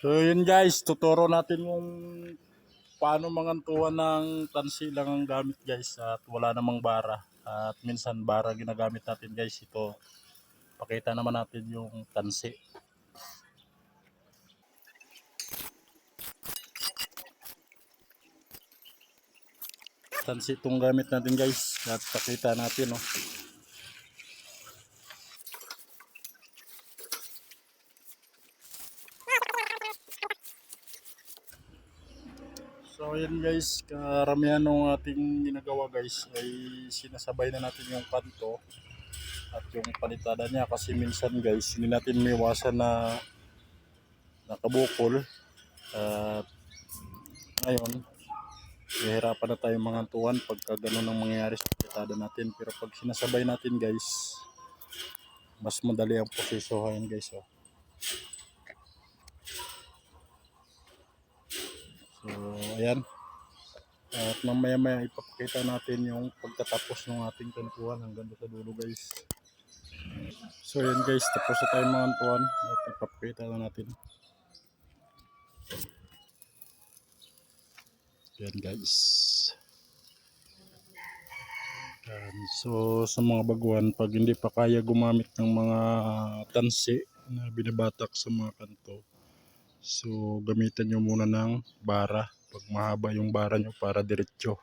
So yun guys, tuturo natin yung paano mangantuan ng tansi lang ang gamit guys at wala namang bara. At minsan bara ginagamit natin guys. Ito, pakita naman natin yung tansi. Tansi itong gamit natin guys at pakita natin oh. So yan guys, karamihan ng ating ginagawa guys ay sinasabay na natin yung kanto at yung palitada niya kasi minsan guys hindi natin maiwasan na nakabukol at ngayon hihirapan na tayo mga tuwan pagka ganun ang mangyayari sa palitada natin, pero pag sinasabay natin guys mas madali ang prosesohan guys oh. So ayan, at mamaya maya ipapakita natin yung pagtatapos ng ating kantuhan hanggang sa dulo guys. So yan guys, tapos na tayo mga kantuhan at ipapakita na natin. Yan guys. Yan. So sa mga baguhan, pag hindi pa kaya gumamit ng mga tansi na binabatak sa mga kanto, so gamitan nyo muna ng bara pag mahaba yung bara nyo para diretso.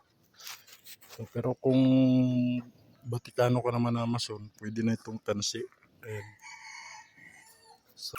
So, pero kung batikano ka naman na mason, pwede na itong tansi. Ayan. So,